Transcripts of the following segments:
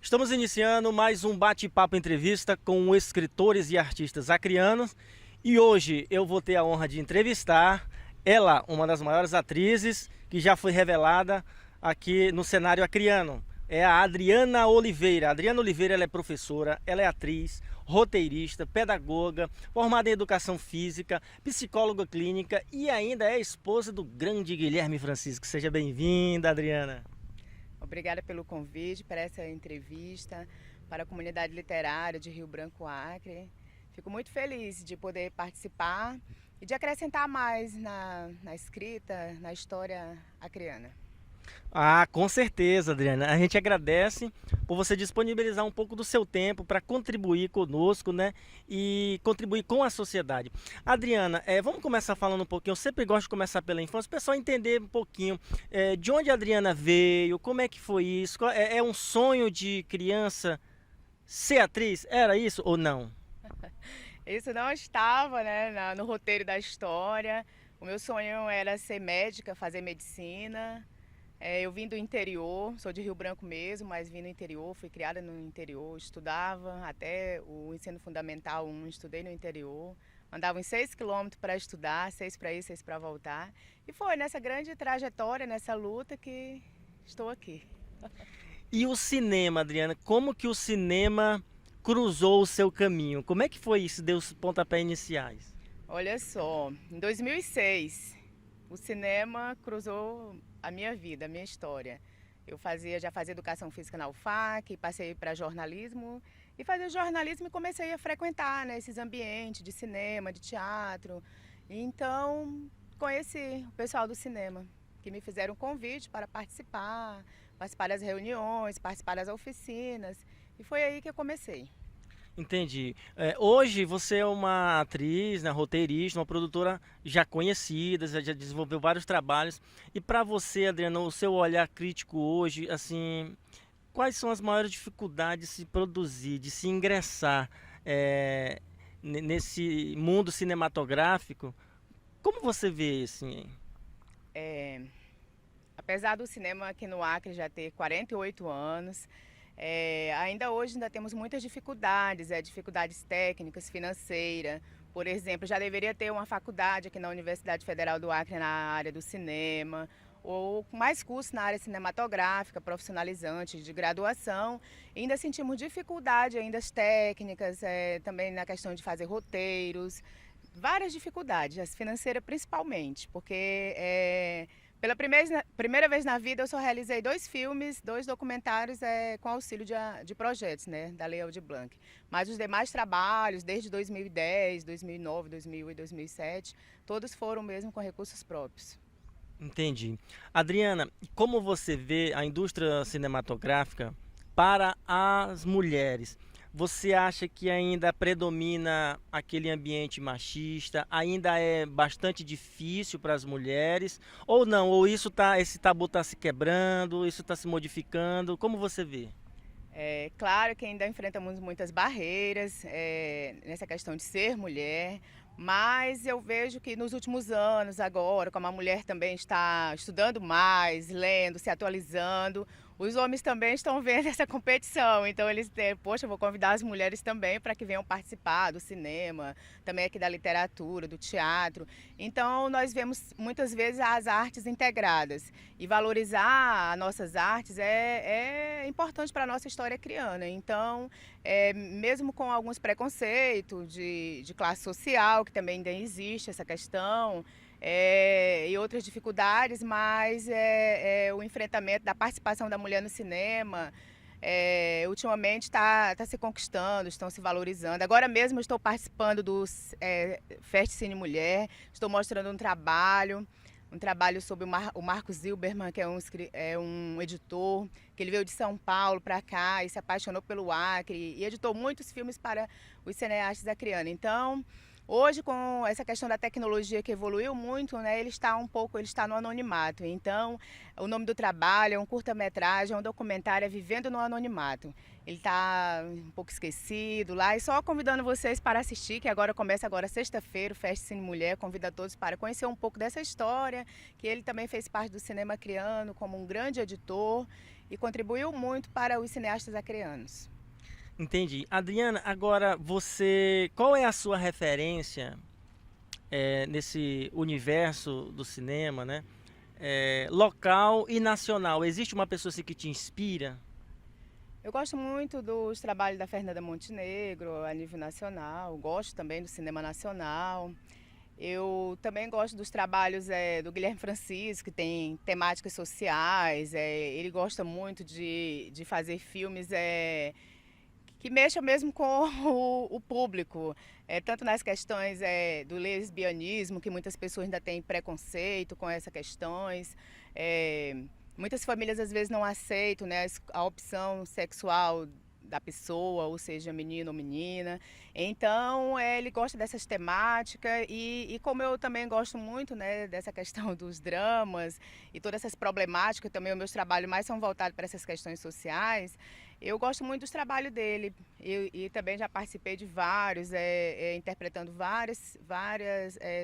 Estamos iniciando mais um bate-papo entrevista com escritores e artistas acrianos e hoje eu vou ter a honra de entrevistar ela, uma das maiores atrizes que já foi revelada aqui no cenário acriano. É a Adriana Oliveira. A Adriana Oliveira ela é professora, ela é atriz, roteirista, pedagoga, formada em educação física, psicóloga clínica e ainda é esposa do grande Guilherme Francisco. Seja bem-vinda, Adriana. Obrigada pelo convite para essa entrevista para a comunidade literária de Rio Branco, Acre. Fico muito feliz de poder participar e de acrescentar mais na escrita, na história acriana. Ah, com certeza, Adriana. A gente agradece por você disponibilizar um pouco do seu tempo para contribuir conosco, né? E contribuir com a sociedade. Adriana, vamos começar falando um pouquinho. Eu sempre gosto de começar pela infância, o pessoal entender um pouquinho de onde a Adriana veio, como é que foi isso. É um sonho de criança ser atriz? Era isso ou não? Isso não estava, né, no roteiro da história. O meu sonho era ser médica, fazer medicina. Eu vim do interior, sou de Rio Branco mesmo, mas vim do interior, fui criada no interior, estudava até o ensino fundamental 1, estudei no interior. Andava uns 6 quilômetros para estudar, 6 para ir, 6 para voltar. E foi nessa grande trajetória, nessa luta que estou aqui. E o cinema, Adriana, como que o cinema cruzou o seu caminho? Como é que foi isso? Deu os pontapés iniciais? Olha só, em 2006, o cinema cruzou a minha vida, a minha história. Já fazia educação física na UFAC, passei para jornalismo e fazia jornalismo e comecei a frequentar, né, esses ambientes de cinema, de teatro. Então, conheci o pessoal do cinema, que me fizeram um convite para participar das reuniões, participar das oficinas. E foi aí que eu comecei. Entendi. Hoje você é uma atriz, né, roteirista, uma produtora já conhecida, já desenvolveu vários trabalhos. E para você, Adriana, o seu olhar crítico hoje, assim, quais são as maiores dificuldades de se produzir, de se ingressar nesse mundo cinematográfico? Como você vê, assim? É, Apesar do cinema aqui no Acre já ter 48 anos, ainda hoje ainda temos muitas dificuldades, dificuldades técnicas, financeiras. Por exemplo, já deveria ter uma faculdade aqui na Universidade Federal do Acre na área do cinema, ou com mais cursos na área cinematográfica, profissionalizante, de graduação. E ainda sentimos dificuldade ainda as técnicas, também na questão de fazer roteiros, várias dificuldades, as financeiras principalmente, porque pela primeira vez na vida eu só realizei 2 filmes, 2 documentários com auxílio de projetos, né, da Lei Aldir Blanc. Mas os demais trabalhos, desde 2010, 2009, 2000 e 2007, todos foram mesmo com recursos próprios. Entendi. Adriana, como você vê a indústria cinematográfica para as mulheres? Você acha que ainda predomina aquele ambiente machista? Ainda é bastante difícil para as mulheres? Ou não? Ou esse tabu está se quebrando, isso está se modificando? Como você vê? É claro que ainda enfrentamos muitas barreiras nessa questão de ser mulher, mas eu vejo que nos últimos anos, agora, como a mulher também está estudando mais, lendo, se atualizando, os homens também estão vendo essa competição. Então eles têm, poxa, eu vou convidar as mulheres também para que venham participar do cinema, também aqui da literatura, do teatro. Então nós vemos muitas vezes as artes integradas. E valorizar as nossas artes é importante para a nossa história criana. Então, mesmo com alguns preconceitos de classe social, que também ainda existe essa questão, e outras dificuldades, mas o enfrentamento da participação da mulher no cinema, ultimamente está se conquistando, estão se valorizando. Agora mesmo eu estou participando do Fest Cine Mulher, estou mostrando um trabalho sobre o Marcos Zilberman, que é um editor, que ele veio de São Paulo para cá e se apaixonou pelo Acre e editou muitos filmes para os cineastas acrianos. Então, hoje, com essa questão da tecnologia que evoluiu muito, né, ele está no anonimato. Então, o nome do trabalho é um curta-metragem, é um documentário, Vivendo no Anonimato. Ele está um pouco esquecido lá, e só convidando vocês para assistir, que começa agora sexta-feira, o Fest Cine Mulher, convida todos para conhecer um pouco dessa história, que ele também fez parte do cinema acriano como um grande editor, e contribuiu muito para os cineastas acreanos. Entendi. Adriana, agora qual é a sua referência nesse universo do cinema, né? Local e nacional. Existe uma pessoa assim, que te inspira? Eu gosto muito dos trabalhos da Fernanda Montenegro a nível nacional, gosto também do cinema nacional. Eu também gosto dos trabalhos do Guilherme Francisco, que tem temáticas sociais. Ele gosta muito de fazer filmes que mexam mesmo com o público, tanto nas questões do lesbianismo, que muitas pessoas ainda têm preconceito com essas questões. Muitas famílias às vezes não aceitam, né, a opção sexual da pessoa, ou seja, menino ou menina. Então, ele gosta dessas temáticas e como eu também gosto muito, né, dessa questão dos dramas e todas essas problemáticas, também os meus trabalhos mais são voltados para essas questões sociais, eu gosto muito dos trabalhos dele e também já participei de vários, interpretando várias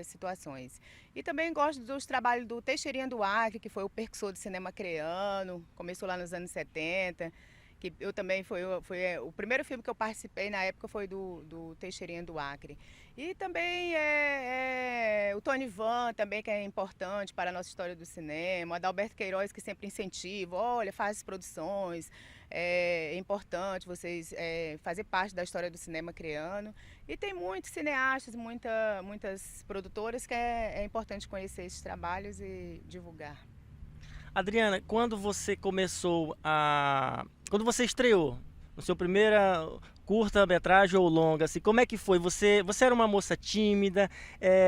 situações. E também gosto dos trabalhos do Teixeirinha do Acre, que foi o percussor do cinema acreano, começou lá nos anos 70, que eu também foi o primeiro filme que eu participei na época foi do Teixeirinha do Acre. E também o Tony Van, também, que é importante para a nossa história do cinema, o Adalberto Queiroz, que sempre incentiva, olha, faz produções, é importante vocês fazer parte da história do cinema acreano. E tem muitos cineastas, muitas produtoras que é importante conhecer esses trabalhos e divulgar. Adriana, quando você estreou no seu primeira curta-metragem ou longa, assim, como é que foi? Você era uma moça tímida,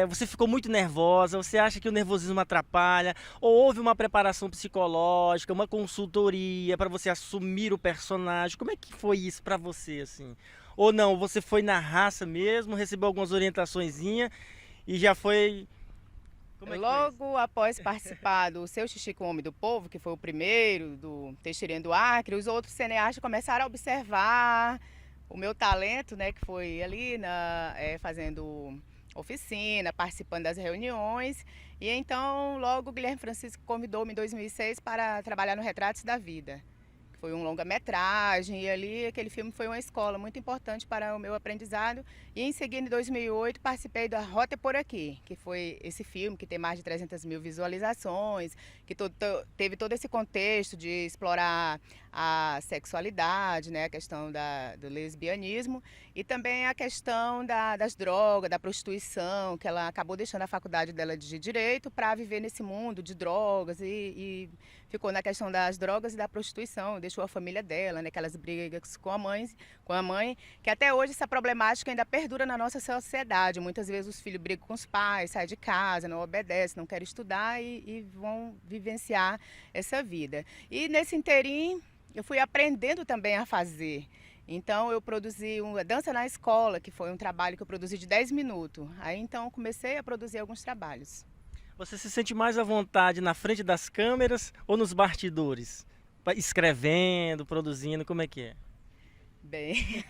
você ficou muito nervosa, você acha que o nervosismo atrapalha? Ou houve uma preparação psicológica, uma consultoria para você assumir o personagem? Como é que foi isso para você, assim? Ou não, você foi na raça mesmo, recebeu algumas orientaçõezinhas e já foi... Logo após participar do Seu Xixi com o Homem do Povo, que foi o primeiro do Teixeirinha do Acre, os outros cineastas começaram a observar o meu talento, né, que foi ali fazendo oficina, participando das reuniões. E então, logo o Guilherme Francisco convidou-me em 2006 para trabalhar no Retratos da Vida. Foi um longa-metragem e ali aquele filme foi uma escola muito importante para o meu aprendizado. E em seguida, em 2008, participei da Rota Por Aqui, que foi esse filme que tem mais de 300 mil visualizações, que teve todo esse contexto de explorar a sexualidade, né, a questão do lesbianismo e também a questão das drogas, da prostituição, que ela acabou deixando a faculdade dela de Direito para viver nesse mundo de drogas e ficou na questão das drogas e da prostituição, deixou a família dela, né, aquelas brigas com a mãe, que até hoje essa problemática ainda perdura na nossa sociedade. Muitas vezes os filhos brigam com os pais, saem de casa, não obedecem, não querem estudar e vão vivenciar essa vida. E nesse inteirinho eu fui aprendendo também a fazer. Então eu produzi uma dança na escola, que foi um trabalho que eu produzi de 10 minutos. Aí então comecei a produzir alguns trabalhos. Você se sente mais à vontade na frente das câmeras ou nos bastidores? Escrevendo, produzindo, como é que é? Bem,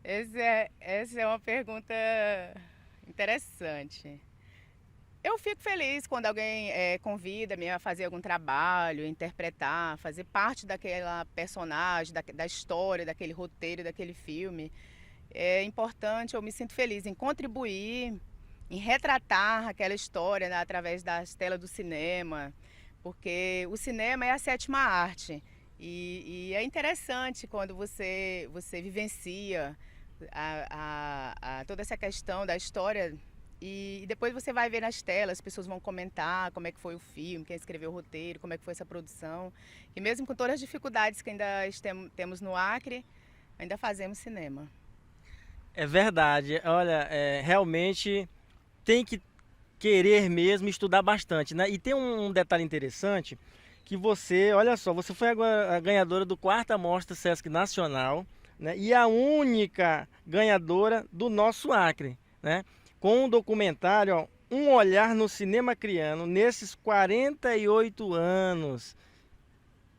essa é uma pergunta interessante. Eu fico feliz quando alguém convida-me a fazer algum trabalho, interpretar, fazer parte daquela personagem, da história, daquele roteiro, daquele filme. É importante, eu me sinto feliz em contribuir, em retratar aquela história, né, através das telas do cinema, porque o cinema é a sétima arte e é interessante quando você vivencia toda essa questão da história e depois você vai ver nas telas, as pessoas vão comentar como é que foi o filme, quem escreveu o roteiro, como é que foi essa produção. E mesmo com todas as dificuldades que ainda temos no Acre, ainda fazemos cinema. É verdade, olha, realmente tem que querer mesmo estudar bastante, né? E tem um detalhe interessante, que você, olha só, você foi a ganhadora do 4ª Mostra Sesc Nacional, né? E a única ganhadora do nosso Acre, né? Com um documentário, ó, Um Olhar no Cinema Acreano, nesses 48 anos.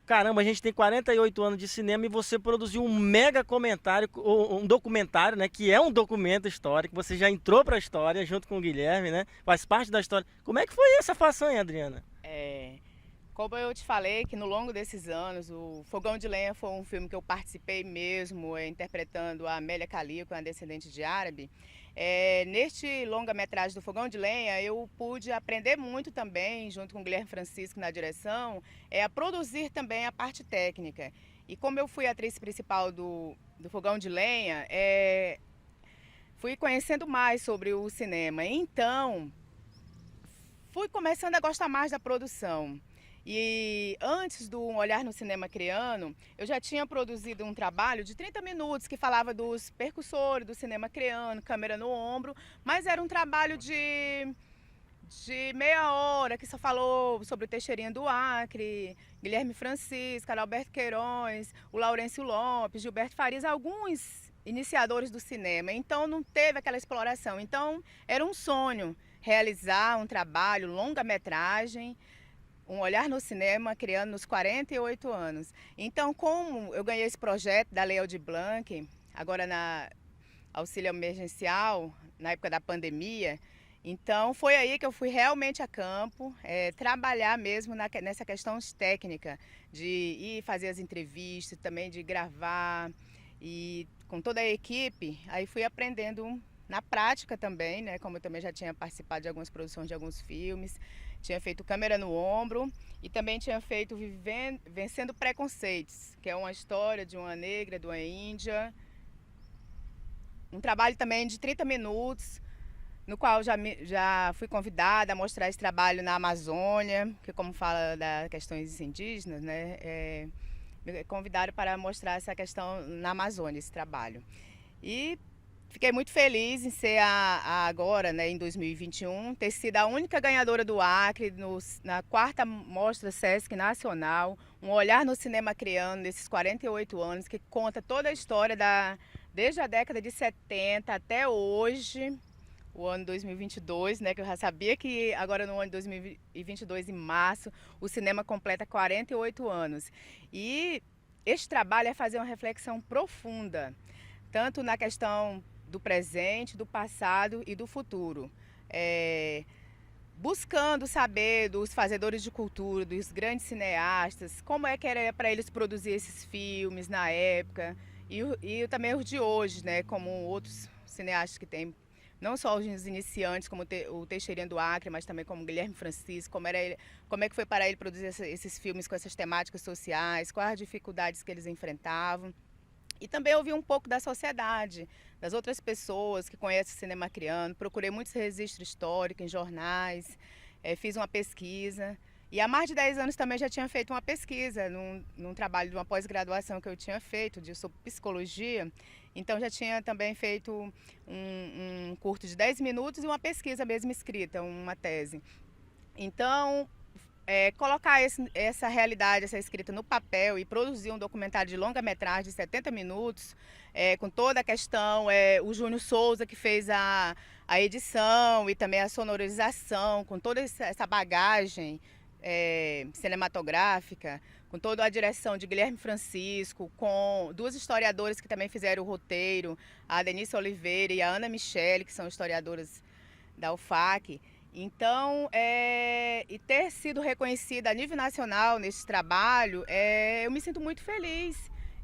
Caramba, a gente tem 48 anos de cinema e você produziu um mega comentário, um documentário, né? Que é um documento histórico. Você já entrou para a história junto com o Guilherme, né? Faz parte da história. Como é que foi essa façanha, Adriana? Como eu te falei, que no longo desses anos, o Fogão de Lenha foi um filme que eu participei mesmo, interpretando a Amélia Calico, uma descendente de árabe. Neste longa-metragem do Fogão de Lenha, eu pude aprender muito também, junto com o Guilherme Francisco na direção, a produzir também a parte técnica. E como eu fui atriz principal do Fogão de Lenha, fui conhecendo mais sobre o cinema. Então, fui começando a gostar mais da produção. E antes do Olhar no Cinema Criano, eu já tinha produzido um trabalho de 30 minutos que falava dos percussores do cinema criano, câmera no ombro, mas era um trabalho de meia hora, que só falou sobre o Teixeirinha do Acre, Guilherme Francisco, Alberto Queiroz, o Laurêncio Lopes, Gilberto Farias, alguns iniciadores do cinema. Então não teve aquela exploração. Então era um sonho realizar um trabalho, longa-metragem, um olhar no cinema, criando nos 48 anos. Então, como eu ganhei esse projeto da Lei Aldir Blanc, agora na auxílio emergencial, na época da pandemia, então foi aí que eu fui realmente a campo, trabalhar mesmo nessa questão técnica, de ir fazer as entrevistas, também de gravar, e com toda a equipe, aí fui aprendendo na prática também, né? Como eu também já tinha participado de algumas produções de alguns filmes, tinha feito Câmera no Ombro e também tinha feito Vencendo Preconceitos, que é uma história de uma negra, de uma índia. Um trabalho também de 30 minutos, no qual já fui convidada a mostrar esse trabalho na Amazônia, que como fala das questões indígenas, né? Me convidaram para mostrar essa questão na Amazônia, esse trabalho. E fiquei muito feliz em ser agora, né, em 2021, ter sido a única ganhadora do Acre na 4ª Mostra Sesc Nacional, um olhar no cinema criano nesses 48 anos, que conta toda a história desde a década de 70 até hoje, o ano 2022, né, que eu já sabia que agora no ano de 2022, em março, o cinema completa 48 anos. E este trabalho é fazer uma reflexão profunda, tanto na questão do presente, do passado e do futuro. Buscando saber dos fazedores de cultura, dos grandes cineastas, como é que era para eles produzir esses filmes na época, e também os de hoje, né, como outros cineastas que tem, não só os iniciantes, como o Teixeirinha do Acre, mas também como Guilherme Francisco, como é que foi para ele produzir esses filmes com essas temáticas sociais, quais as dificuldades que eles enfrentavam. E também ouvi um pouco da sociedade, das outras pessoas que conhecem o cinema criano. Procurei muitos registros históricos em jornais, fiz uma pesquisa. E há mais de 10 anos também já tinha feito uma pesquisa num trabalho de uma pós-graduação que eu tinha feito sobre psicologia. Então já tinha também feito um curto de 10 minutos e uma pesquisa mesmo escrita, uma tese. Então, colocar essa realidade, essa escrita no papel e produzir um documentário de longa-metragem de 70 minutos, com toda a questão, o Júnior Souza que fez a edição e também a sonorização, com toda essa bagagem cinematográfica, com toda a direção de Guilherme Francisco, com duas historiadoras que também fizeram o roteiro, a Denise Oliveira e a Ana Michele, que são historiadoras da UFAC. Então, e ter sido reconhecida a nível nacional nesse trabalho, eu me sinto muito feliz.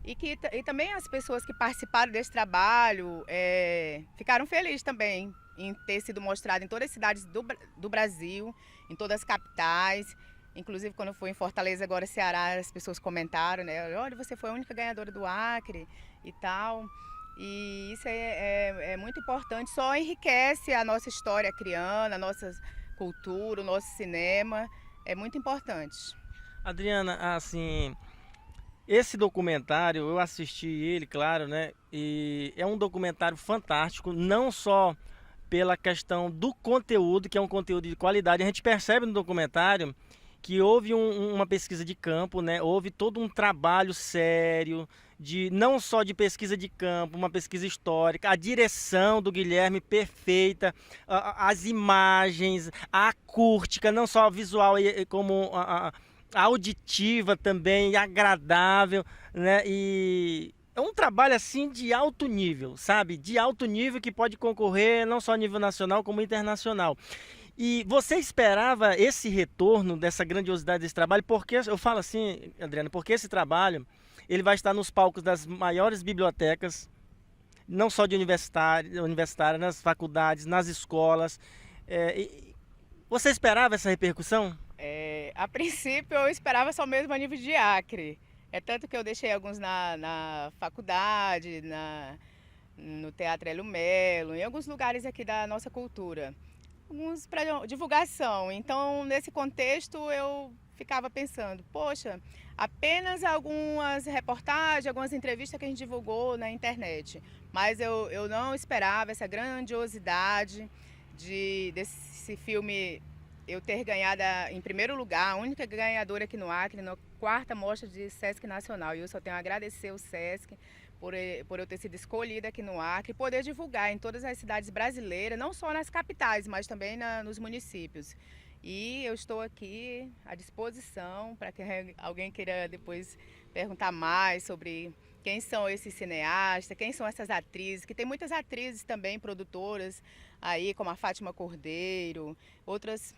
E também as pessoas que participaram desse trabalho ficaram felizes também em ter sido mostrado em todas as cidades do Brasil, em todas as capitais. Inclusive, quando eu fui em Fortaleza, agora Ceará, as pessoas comentaram, né? Olha, você foi a única ganhadora do Acre e tal. E isso é muito importante, só enriquece a nossa história criana, a nossa cultura, o nosso cinema, é muito importante. Adriana, assim, esse documentário, eu assisti ele, claro, né? E é um documentário fantástico, não só pela questão do conteúdo, que é um conteúdo de qualidade. A gente percebe no documentário que houve uma pesquisa de campo, né? Houve todo um trabalho sério, não só de pesquisa de campo, uma pesquisa histórica, a direção do Guilherme perfeita, as imagens, a acústica, não só a visual, como a auditiva também, agradável, né? E é um trabalho assim de alto nível, sabe? De alto nível que pode concorrer não só a nível nacional como internacional. E você esperava esse retorno dessa grandiosidade desse trabalho? Porque eu falo assim, Adriana, porque esse trabalho ele vai estar nos palcos das maiores bibliotecas, não só de universitária, nas faculdades, nas escolas. Você esperava essa repercussão? A princípio eu esperava só mesmo a nível de Acre. É tanto que eu deixei alguns na faculdade, no Teatro Hélio Melo, em alguns lugares aqui da nossa cultura. Alguns para divulgação. Então, nesse contexto, eu ficava pensando, poxa, apenas algumas reportagens, algumas entrevistas que a gente divulgou na internet. Mas eu não esperava essa grandiosidade desse filme eu ter ganhado em primeiro lugar, a única ganhadora aqui no Acre, na 4ª Mostra de Sesc Nacional. E eu só tenho a agradecer o Sesc por eu ter sido escolhida aqui no Acre e poder divulgar em todas as cidades brasileiras, não só nas capitais, mas também nos municípios. E eu estou aqui à disposição para que alguém queira depois perguntar mais sobre quem são esses cineastas, quem são essas atrizes, que tem muitas atrizes também, produtoras aí, como a Fátima Cordeiro, outras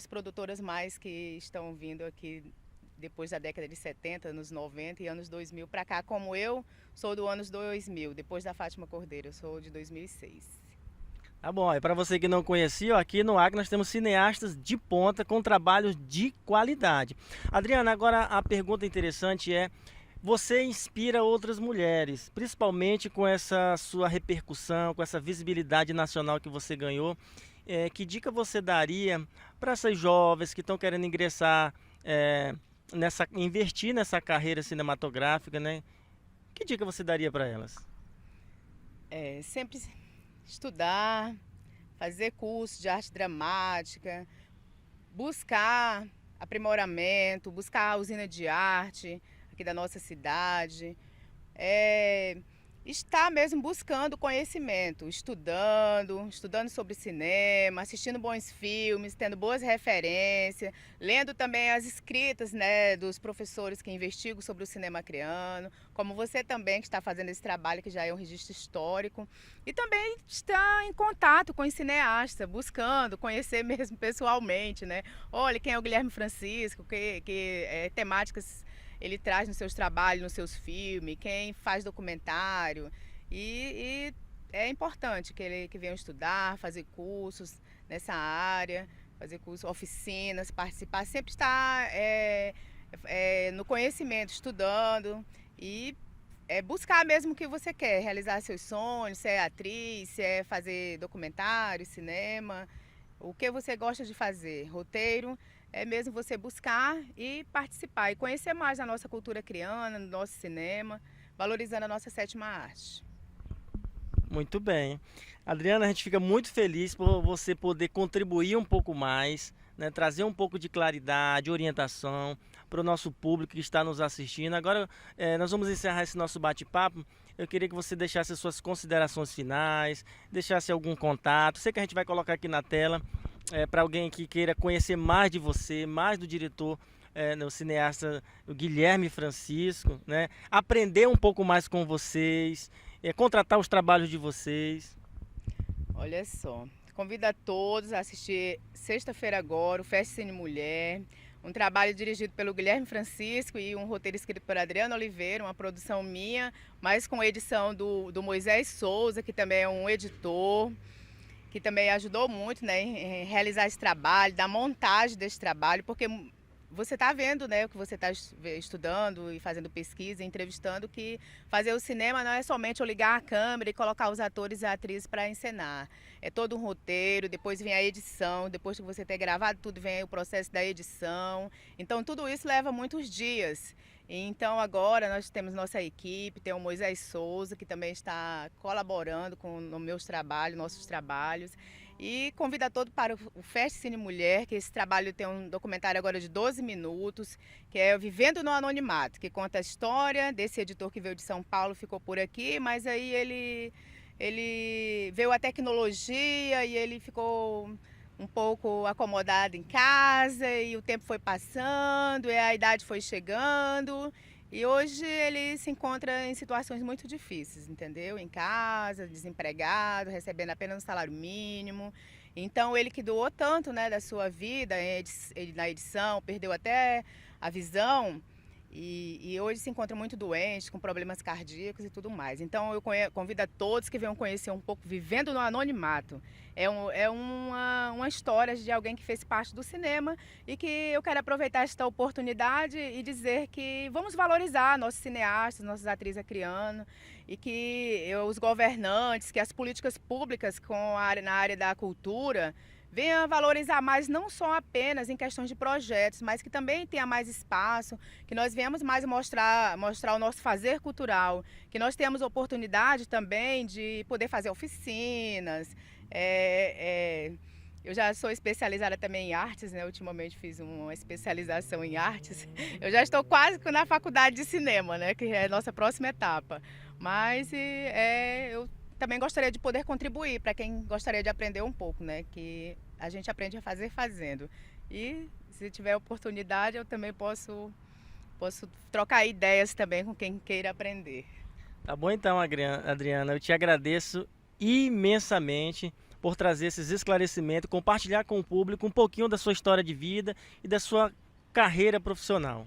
produtoras mais que estão vindo aqui depois da década de 70, anos 90 e anos 2000 para cá, como eu sou do anos 2000, depois da Fátima Cordeiro, eu sou de 2006. Tá bom, e para você que não conhecia, aqui no Acre nós temos cineastas de ponta com trabalhos de qualidade. Adriana, agora a pergunta interessante é: você inspira outras mulheres, principalmente com essa sua repercussão, com essa visibilidade nacional que você ganhou. Que dica você daria para essas jovens que estão querendo ingressar, investir nessa carreira cinematográfica, né? Que dica você daria para elas? Sempre estudar, fazer curso de arte dramática, buscar aprimoramento, buscar a usina de arte aqui da nossa cidade, estar mesmo buscando conhecimento, estudando sobre cinema, assistindo bons filmes, tendo boas referências, lendo também as escritas, né, dos professores que investigam sobre o cinema acreano, como você também que está fazendo esse trabalho que já é um registro histórico, e também está em contato com os cineastas, buscando conhecer mesmo pessoalmente, né? Olha, quem é o Guilherme Francisco, que temáticas ele traz nos seus trabalhos, nos seus filmes, quem faz documentário. E é importante que venham estudar, fazer cursos nessa área, fazer cursos, oficinas, participar, sempre estar no conhecimento, estudando e buscar mesmo o que você quer, realizar seus sonhos, se é atriz, se é fazer documentário, cinema, o que você gosta de fazer, roteiro. É mesmo você buscar e participar e conhecer mais da nossa cultura acreana, do nosso cinema, valorizando a nossa 7ª arte. Muito bem. Adriana, a gente fica muito feliz por você poder contribuir um pouco mais, né, trazer um pouco de claridade, orientação para o nosso público que está nos assistindo. Agora, nós vamos encerrar esse nosso bate-papo. Eu queria que você deixasse as suas considerações finais, deixasse algum contato. Sei que a gente vai colocar aqui na tela. Para alguém que queira conhecer mais de você, mais do diretor, o cineasta o Guilherme Francisco, né? Aprender um pouco mais com vocês, contratar os trabalhos de vocês. Olha só, convido a todos a assistir sexta-feira agora o Fest Cine Mulher, um trabalho dirigido pelo Guilherme Francisco e um roteiro escrito por Adriana Oliveira, uma produção minha, mas com edição do Moisés Souza, que também é um editor, que também ajudou muito, né, em realizar esse trabalho, da montagem desse trabalho, porque você está vendo, né, o que você está estudando e fazendo pesquisa, entrevistando, que fazer o cinema não é somente eu ligar a câmera e colocar os atores e atrizes para encenar. É todo um roteiro, depois vem a edição, depois que você ter gravado tudo, vem o processo da edição. Então tudo isso leva muitos dias. Então agora nós temos nossa equipe, tem o Moisés Souza, que também está colaborando com os meus trabalhos, nossos trabalhos. E convido a todos para o Fest Cine Mulher, que esse trabalho tem um documentário agora de 12 minutos, que é Vivendo no Anonimato, que conta a história desse editor que veio de São Paulo, ficou por aqui, mas aí ele veio a tecnologia e ele ficou um pouco acomodado em casa e o tempo foi passando e a idade foi chegando e hoje ele se encontra em situações muito difíceis, entendeu? Em casa, desempregado, recebendo apenas um salário mínimo Então ele que doou tanto, né, da sua vida na edição, perdeu até a visão. E hoje se encontra muito doente, com problemas cardíacos e tudo mais. Então eu convido a todos que venham conhecer um pouco Vivendo no Anonimato. É uma história de alguém que fez parte do cinema e que eu quero aproveitar esta oportunidade e dizer que vamos valorizar nossos cineastas, nossas atrizes acrianas e que os governantes, que as políticas públicas na área da cultura venha valorizar mais, não só apenas em questões de projetos, mas que também tenha mais espaço, que nós venhamos mais mostrar o nosso fazer cultural, que nós temos oportunidade também de poder fazer oficinas. Eu já sou especializada também em artes, né? Ultimamente fiz uma especialização em artes. Eu já estou quase na faculdade de cinema, né? Que é a nossa próxima etapa. Mas eu também gostaria de poder contribuir para quem gostaria de aprender um pouco, né? Que a gente aprende a fazer fazendo. E se tiver oportunidade, eu também posso trocar ideias também com quem queira aprender. Tá bom então, Adriana, eu te agradeço imensamente por trazer esses esclarecimentos, compartilhar com o público um pouquinho da sua história de vida e da sua carreira profissional.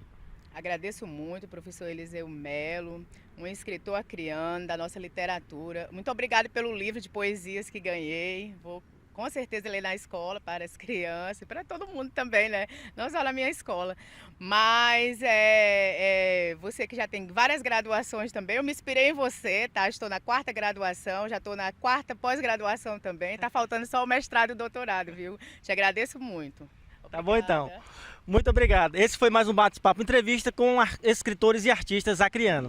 Agradeço muito, professor Eliseu Melo, um escritor acriano da nossa literatura. Muito obrigada pelo livro de poesias que ganhei. Vou com certeza ler na escola para as crianças e para todo mundo também, né? Não só na minha escola. Mas você que já tem várias graduações também, eu me inspirei em você, tá? Estou na 4ª graduação, já estou na 4ª pós-graduação também. Tá faltando só o mestrado e o doutorado, viu? Te agradeço muito. Obrigada. Tá bom então. Muito obrigado. Esse foi mais um Bate-Papo Entrevista com escritores e artistas acrianos.